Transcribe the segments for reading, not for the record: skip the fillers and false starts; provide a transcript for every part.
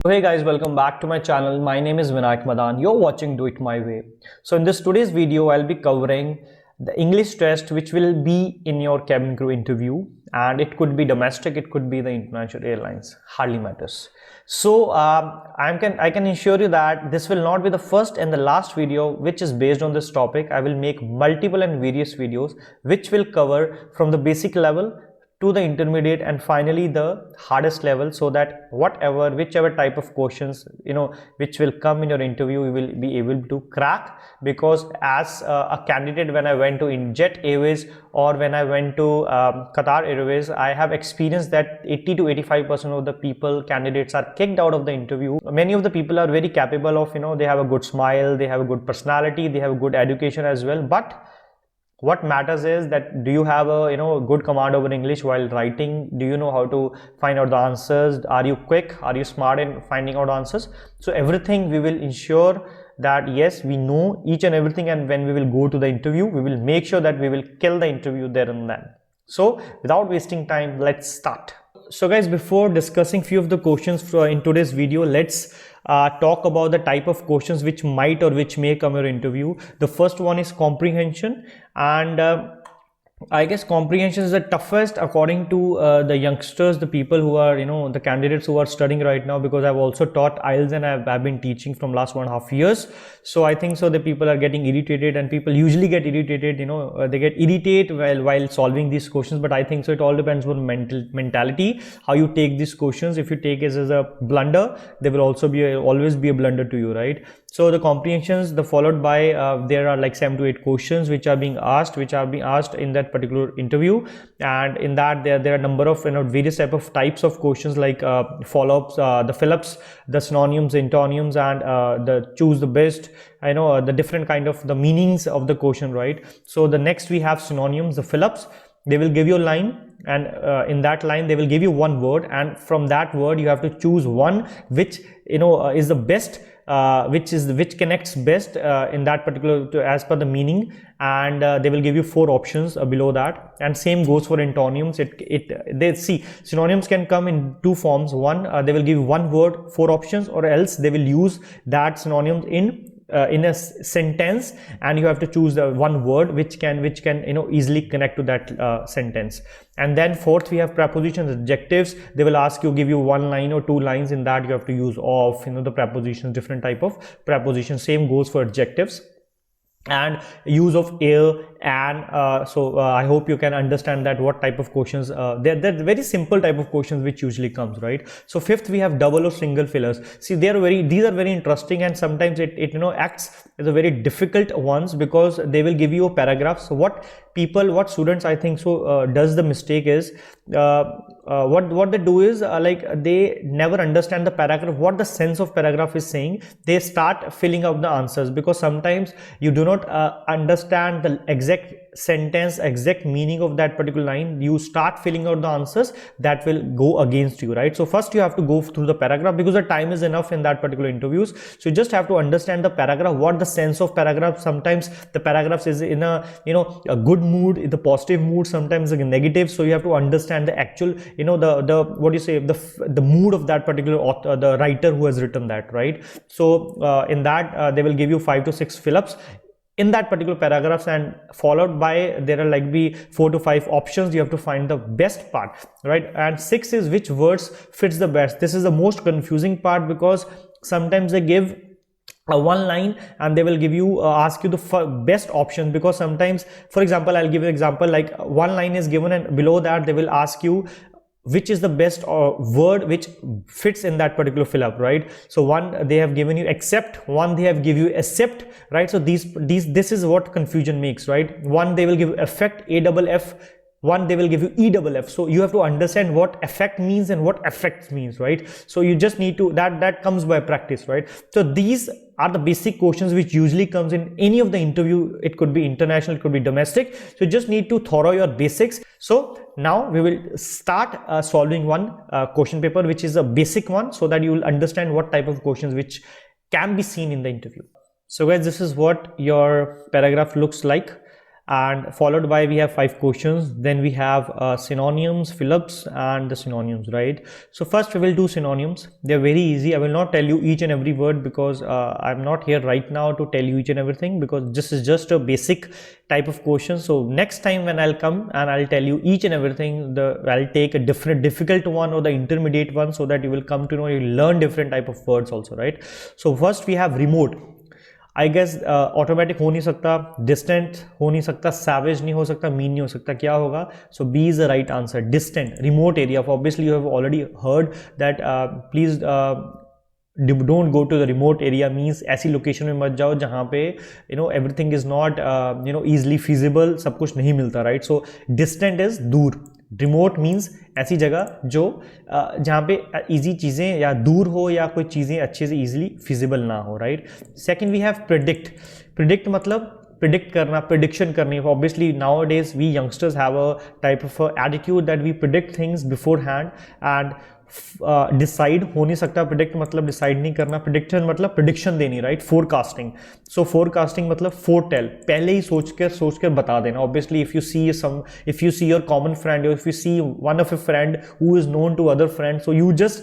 Hey guys, welcome back to my channel. My name is Vinayak Madan. You're watching Do It My Way. So in this today's video, I'll be covering the English test which will be in your cabin crew interview, and it could be domestic, it could be the international airlines, hardly matters. So I can assure you that this will not be the first and the last video which is based on this topic. I will make multiple and various videos which will cover from the basic level to the intermediate and finally the hardest level, so that whichever type of questions which will come in your interview, you will be able to crack. Because as a candidate, when I went to Jet Airways or when I went to Qatar Airways, I have experienced that 80 to 85% of the candidates are kicked out of the interview. Many of the people are very capable of, they have a good smile, they have a good personality, they have a good education as well, but what matters is that do you have a good command over English while writing? Do you know how to find out the answers? Are you quick? Are you smart in finding out answers? So everything we will ensure that yes, we know each and everything, and when we will go to the interview, we will make sure that we will kill the interview there and then. So without wasting time, let's start. So guys, before discussing few of the questions in today's video, let's talk about the type of questions which might or which may come in your interview. The first one is comprehension, and I guess comprehension is the toughest according to the youngsters, the people who are, the candidates who are studying right now, because I've also taught IELTS and I've been teaching from last 1.5 years. So I think so the people are getting irritated, and people usually get irritated, they get irritated while solving these questions. But I think so it all depends on mentality, how you take these questions. If you take it as a blunder, there will also be always be a blunder to you, right? So the comprehensions, followed by there are like 7 to 8 questions which are being asked in that particular interview, and in that there are a number of various types of questions like follow-ups, the fill-ups, the synonyms, antonyms, and the choose the best, the different kind of the meanings of the question, right? So the next we have synonyms, the fill-ups. They will give you a line, and in that line they will give you one word, and from that word you have to choose one which is the best, which connects best in that particular as per the meaning, and they will give you 4 options below that. And same goes for antonyms. They see synonyms can come in 2 forms. One, they will give you one word, 4 options, or else they will use that synonyms in a sentence, and you have to choose the one word which can easily connect to that sentence. And then fourth, we have prepositions, adjectives. They will ask you, give you 1 line or 2 lines. In that you have to use of, the prepositions, different type of prepositions. Same goes for adjectives and use of air. And I hope you can understand that what type of questions they're very simple type of questions which usually comes, right? So fifth, we have double or single fillers. See, these are very interesting, and sometimes it acts as a very difficult ones, because they will give you a paragraph. So what students I think so does the mistake is what they do is like they never understand the paragraph, what the sense of paragraph is saying. They start filling out the answers, because sometimes you do not understand the exact sentence, exact meaning of that particular line. You start filling out the answers, that will go against you, right? So first you have to go through the paragraph, because the time is enough in that particular interviews. So you just have to understand the paragraph, what the sense of paragraph. Sometimes the paragraphs is in a a good mood, the positive mood, sometimes like a negative. So you have to understand the actual the what you say, the mood of that particular author, the writer who has written that, right? So in that they will give you 5 to 6 fill-ups in that particular paragraphs, and followed by there are like be 4 to 5 options. You have to find the best part, right? And 6 is which words fits the best. This is the most confusing part, because sometimes they give one line and they will give you ask you the best option, because sometimes, for example, I'll give an example, like one line is given and below that they will ask you which is the best word which fits in that particular fill up, right? So one, they have given you accept, one they have give you accept, right? So this is what confusion makes, right? One they will give affect, AFF, one they will give you EFF. So you have to understand what affect means and what affect means, right? So you just need to, that comes by practice, right? So these are the basic questions which usually comes in any of the interview. It could be international, it could be domestic. So you just need to thorough your basics. So now we will start solving one question paper which is a basic one, so that you will understand what type of questions which can be seen in the interview. So guys, this is what your paragraph looks like. and followed by we have 5 questions. Then we have synonyms, fill-ups and the synonyms, right? So first we will do synonyms. They're very easy. I will not tell you each and every word because I'm not here right now to tell you each and everything, because this is just a basic type of question. So next time when I'll come and I'll tell you each and everything, I'll take a different difficult one or the intermediate one, so that you will come to know, you learn different type of words also, right? So first we have remote. I guess automatic हो नहीं सकता, distant हो नहीं सकता, savage नहीं हो सकता, mean नहीं हो सकता, क्या होगा? So B is the right answer, distant, remote area. Obviously you have already heard that please don't go to the remote area, means ऐसी लोकेशन में मत जाओ जहाँ पे everything is not easily feasible, सब कुछ नहीं मिलता, राइट? सो डिस्टेंट इज दूर, रिमोट मीन्स ऐसी जगह जो जहाँ पे इजी चीज़ें या दूर हो या कोई चीज़ें अच्छे से इजीली फिजिबल ना हो, right? Second we have predict. Predict मतलब प्रिडिक्ट करना, प्रिडिक्शन करनी. Obviously nowadays we youngsters have a type of attitude that we predict things beforehand and decide हो नहीं सकता. प्रिडिक्ट मतलब डिसाइड नहीं करना, प्रिडिक्शन मतलब प्रिडिक्शन देनी, राइट? फोरकास्टिंग. सो फोरकास्टिंग मतलब फोरटेल, पहले ही सोच कर बता देना. Obviously if you see your common friend, or if you see one of your friend who is known to other friends, so you just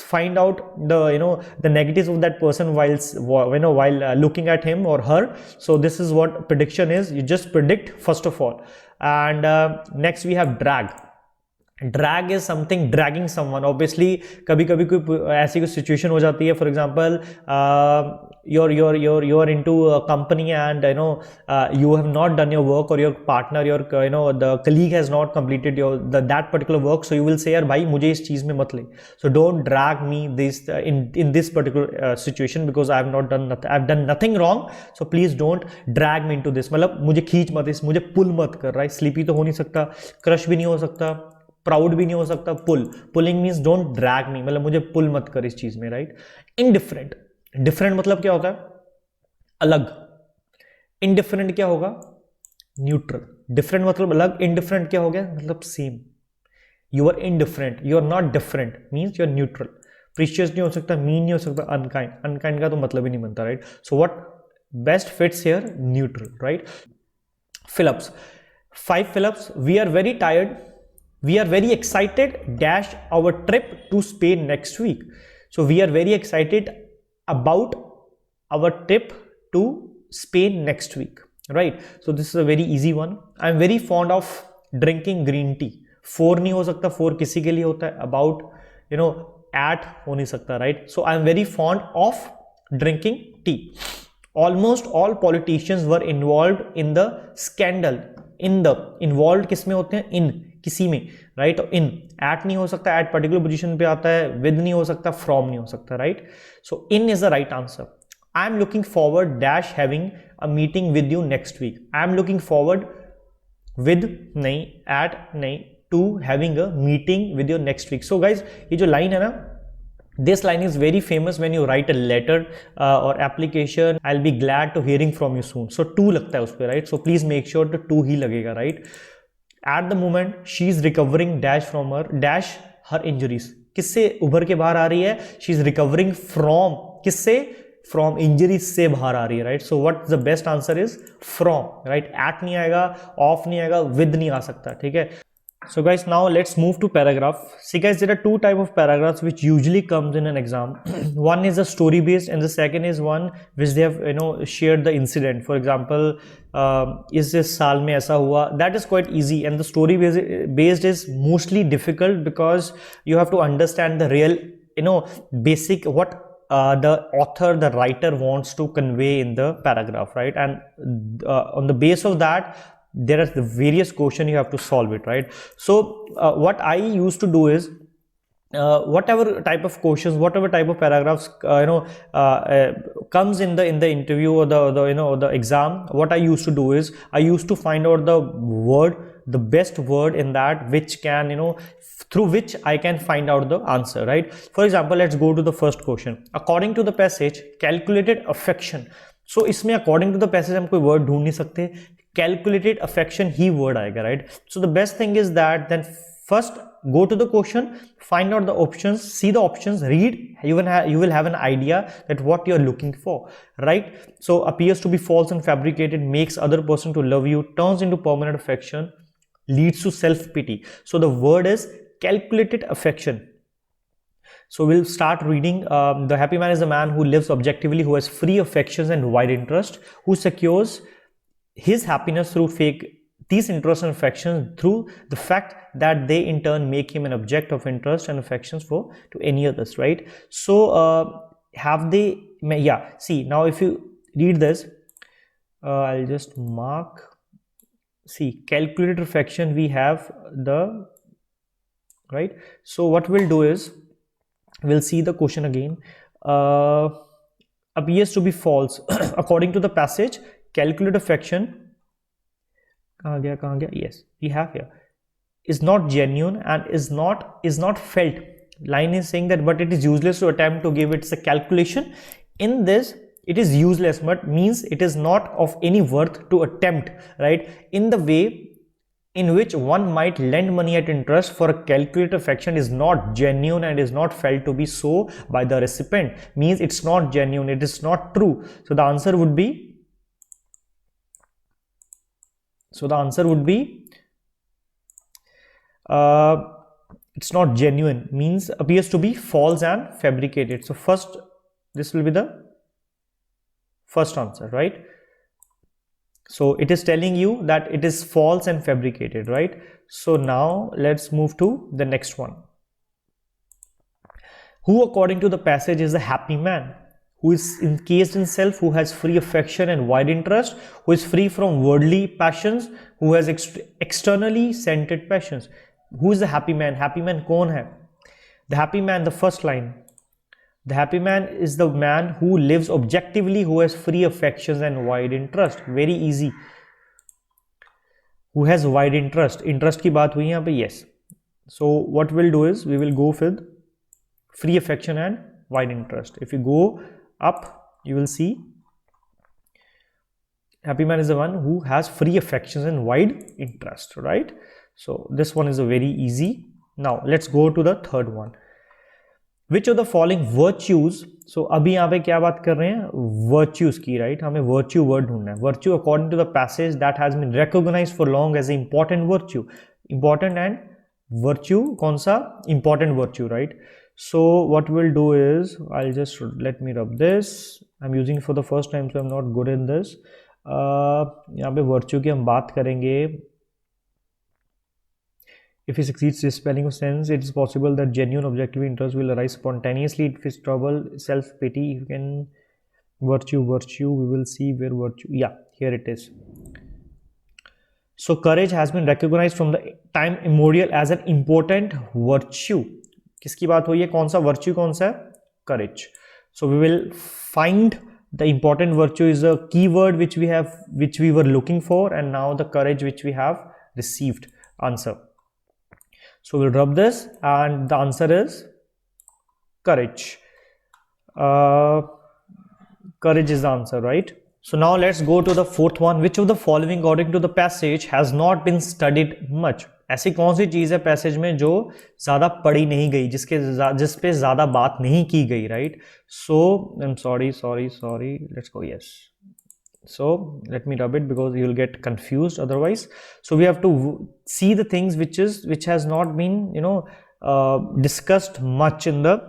find out the negatives of that person while looking at him or her. So this is what prediction is. You just predict first of all. And next we have drag. Drag is something, dragging someone. Obviously कभी कभी कोई ऐसी कोई situation हो जाती है, for example you're into a company and you have not done your work, or your partner, the colleague has not completed that particular work, so you will say यार भाई मुझे इस चीज़ में मत ले. So don't drag me in this particular situation, because I've done nothing wrong, so please don't drag me into this. मतलब मुझे खींच मत, मुझे पुल मत कर, राइट? स्लीपी तो हो नहीं सकता, क्रश भी नहीं हो सकता, प्राउड भी नहीं हो सकता, पुलिंग मीन्स डोंट ड्रैग मी, मतलब मुझे पुल मत कर इस चीज में, राइट? इनडिफरेंट. डिफरेंट मतलब क्या होता है? अलग. इनडिफरेंट क्या होगा? न्यूट्रल. डिफरेंट मतलब अलग, इनडिफरेंट क्या हो गया? मतलब same. You are indifferent, you are not different, means you are neutral. Precious नहीं हो सकता, मीन नहीं हो सकता, अनकाइंड. अनकाइंड का तो मतलब ही नहीं बनता, right? So what best fits here? Neutral, right? Fill-ups. 5 fill-ups. We are very tired. We are very excited dash our trip to Spain next week. So we are very excited about our trip to Spain next week, right? So this is a very easy one. I'm very fond of drinking green tea. For नहीं हो सकता, for किसी के लिए होता है. About at हो नहीं सकता, right? So I'm very fond of drinking tea. Almost all politicians were involved in the scandal. Involved किस में होते हैं? In किसी में, राइट? इन. एट नहीं हो सकता, एट पर्टिकुलर पोजीशन पे आता है. विद नहीं हो सकता, फ्रॉम नहीं हो सकता, right? So in is the right answer. I am looking forward dash having a meeting with you next week. I am looking forward with नहीं, एट नहीं, to having a meeting with your next week. So guys ये जो line है ना, this line is very famous when you write a letter or application. I'll be glad to hearing from you soon. So to लगता है उस पे, right? So please make sure to to ही लगेगा, right? At the moment she is recovering dash from her injuries. किससे उभर के बाहर आ रही है? She is recovering from किससे? From injuries से बाहर आ रही है, right? So what the best answer is? From, right? At नहीं आएगा, off नहीं आएगा, with नहीं आ सकता, ठीक है? So guys, now let's move to paragraph. See guys, there are 2 type of paragraphs which usually comes in an exam. One is a story based and the second is one which they have shared the incident. For example, इस साल में ऐसा हुआ. That is quite easy, and the story based is mostly difficult because you have to understand the real basic what the author, the writer wants to convey in the paragraph, right? And on the base of that there are the various questions you have to solve it, right? So what I used to do is whatever type of questions, whatever type of paragraphs comes in the interview or the exam, what I used to do is I used to find out the best word in that which can through which I can find out the answer, right? For example, let's go to the first question. According to the passage, calculated affection. So इसमें according to the passage हम कोई word ढूंढ नहीं सकते, calculated affection ही word आएगा, right? So the best thing is that then first go to the question, find out the options, see the options, read. You will have an idea that what you're looking for, right? So appears to be false and fabricated, makes other person to love you, turns into permanent affection, leads to self-pity. So the word is calculated affection. So we'll start reading. The happy man is a man who lives objectively, who has free affections and wide interest, who secures his happiness through these interests and affections through the fact that they in turn make him an object of interest and affections to any others, right? So have they, yeah, see, now if you read this, I'll just mark, see, calculated affection, we have the, right? So what we'll do is, we'll see the question again. Appears to be false according to the passage. Calculated affection, yes, we have here, is not genuine and is not felt. Line is saying that, but it is useless to attempt to give it a calculation. In this, it is useless, but means it is not of any worth to attempt, right? In the way in which one might lend money at interest for a calculated affection is not genuine and is not felt to be so by the recipient, means it's not genuine, it is not true. So the answer would be, it's not genuine, means appears to be false and fabricated. So first, this will be the first answer, right? So it is telling you that it is false and fabricated, right? So now let's move to the next one. Who according to the passage is the happy man? Who is encased in self, who has free affection and wide interest, who is free from worldly passions, who has externally centered passions. Who is the happy man? Happy man kaun hai? The happy man, the first line, the happy man is the man who lives objectively, who has free affections and wide interest. Very easy. Who has wide interest? Interest की बात हुई यहाँ पे, yes. So what we'll do is, we will go with free affection and wide interest. If you go up, you will see happy man is the one who has free affections and wide interest, right? So this one is a very easy. Now let's go to the third one. Which of the following virtues, so अभी यहाँ पे क्या बात कर रहे हैं? Virtues की, right? हमें virtue word ढूंढना है. Virtue according to the passage that has been recognized for long as an important virtue. Important and virtue, कौन सा? Important virtue, right? So what we'll do is, I'll just, let me rub this. I'm using it for the first time, so I'm not good in this. यहाँ पे virtue की हम बात करेंगे. If he succeeds in spelling of sense, it is possible that genuine objective interest will arise spontaneously. If it's trouble, self-pity, you can virtue, we will see where virtue, yeah, here it is. So courage has been recognized from the time immemorial as an important virtue. किसकी बात हुई है? कौन सा virtue कौन सा है? Courage. So we will find the important virtue is a keyword which we were looking for, and now the courage which we have received answer. So we'll rub this, and the answer is courage. Courage is the answer, right? So now let's go to the fourth one. Which of the following according to the passage has not been studied much? ऐसी कौन सी चीज है passage में जो ज्यादा पढ़ी नहीं गई, जिस पे ज्यादा बात नहीं की गई, right? So I'm sorry, let's go, yes. So let me rub it because you will get confused otherwise. So we have to see the things which has not been, discussed much in the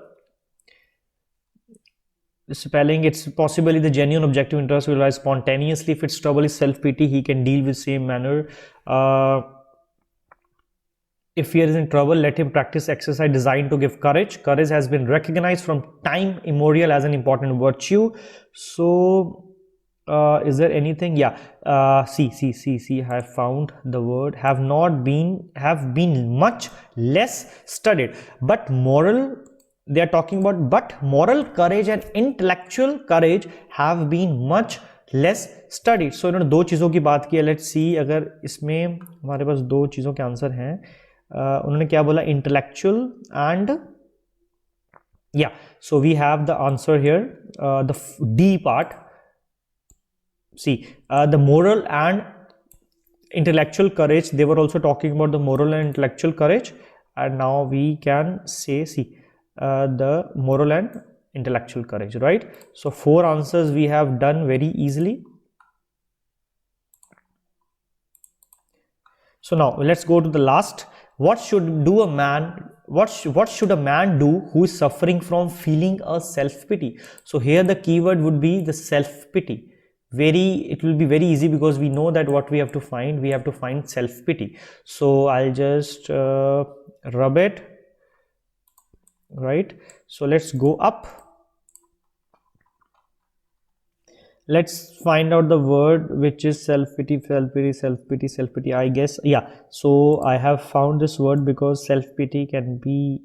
spelling. It's possibly the genuine objective interest will arise spontaneously. If its trouble is self-pity, he can deal with same manner. If fear is in trouble, let him practice exercise designed to give courage. Courage has been recognized from time immemorial as an important virtue. So is there anything? Yeah. See, I have found the word. Have been much less studied. But moral, they are talking about, but moral courage and intellectual courage have been much less studied. So इन्होंने दो चीज़ों की बात की है. Let's see अगर इसमें हमारे पास दो चीज़ों के आंसर हैं. उन्होंने क्या बोला? Intellectual and, yeah. So we have the answer here. The D part. See, the moral and intellectual courage, they were also talking about the moral and intellectual courage. and now we can say, see, the moral and intellectual courage, right? So 4 answers we have done very easily. So now let's go to the last. What should a man do who is suffering from feeling a self-pity? So here the keyword would be the self-pity. It will be very easy because we know that what we have to find self-pity. So I'll just rub it, right? So let's go up. Let's find out the word which is self-pity. I guess, yeah. So I have found this word because self-pity can be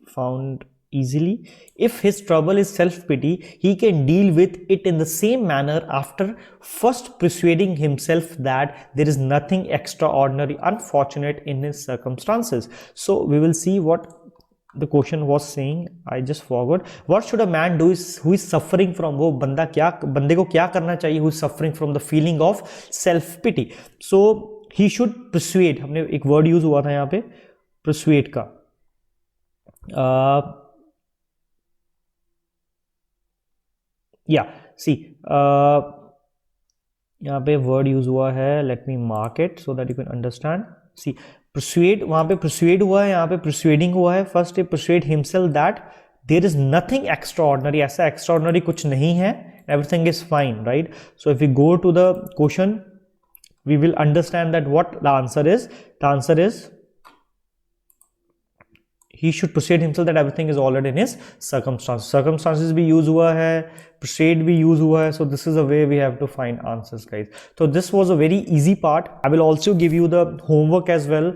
found easily. If his trouble is self-pity, he can deal with it in the same manner after first persuading himself that there is nothing extraordinary, unfortunate in his circumstances. So we will see what the question was saying. I just forgot. What should a man do who is suffering from, वो बंदे को क्या करना चाहिए who is suffering from the feeling of self-pity? So he should persuade. हमने एक word use हुआ था यहाँ पे persuade का. Yeah, see, यहाँ पे word use हुआ है. Let me mark it so that you can understand. See, persuade, वहाँ पे persuade हुआ है, यहाँ पे persuading हुआ है. First he persuade himself that there is nothing extraordinary, ऐसा extraordinary कुछ नहीं है, everything is fine, right? So if we go to the question, we will understand that what the answer is. The answer is he should persuade himself that everything is already in his circumstances. Circumstances भी use हुआ है, persuade भी use हुआ है. So this is the way we have to find answers, guys. So this was a very easy part. I will also give you the homework as well.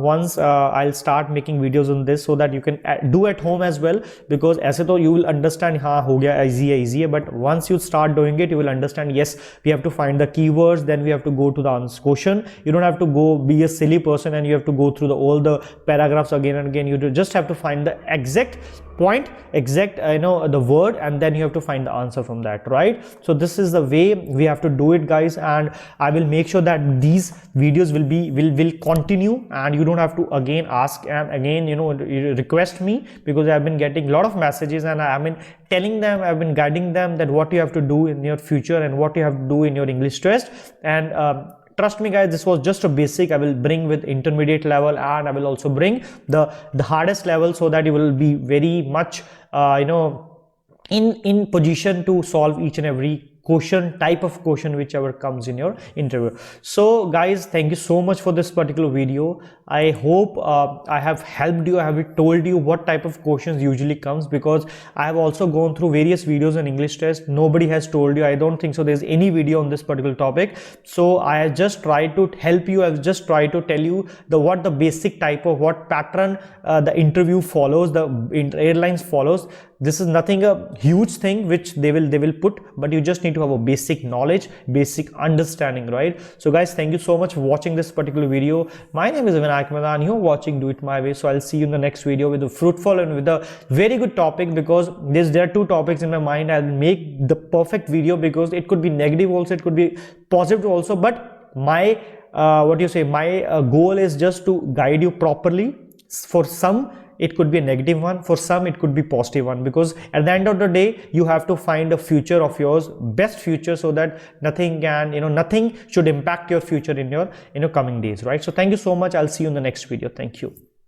Once I'll start making videos on this so that you can do at home as well, because ऐसे तो you will understand हाँ हो गया, easy है, but once you start doing it, you will understand, yes, we have to find the keywords, then we have to go to the answer question. You don't have to go be a silly person and you have to go through all the paragraphs again and again. You just have to find the exact point, the word, and then you have to find the answer from that, right? So this is the way we have to do it, guys, and I will make sure that these videos will continue, and you don't have to again ask and again request me, because I've been getting a lot of messages and I've been telling them, I've been guiding them that what you have to do in your future and what you have to do in your English test. And trust me, guys, this was just a basic. I will bring with intermediate level, and I will also bring the hardest level, so that you will be very much in position to solve each and every type of question whichever comes in your interview. So guys, thank you so much for this particular video. I hope I have helped you, I have told you what type of questions usually comes, because I have also gone through various videos on English test. Nobody has told you, I don't think so there's any video on this particular topic. So I have just tried to help you. I've just tried to tell you what the basic type of what pattern the interview follows, the airlines follows. This is nothing a huge thing which they will put, but you just need to have a basic knowledge, basic understanding, right? So guys, thank you so much for watching this particular video. My name is Vinayak Madan. You're watching Do It My Way. So I'll see you in the next video with a fruitful and with a very good topic, because there are 2 topics in my mind. I'll make the perfect video, because it could be negative also, it could be positive also, but my my goal is just to guide you properly. For some it could be a negative one, for some it could be positive one, because at the end of the day you have to find a future of yours, best future, so that nothing should impact your future in your coming days, right? So thank you so much. I'll see you in the next video. Thank you.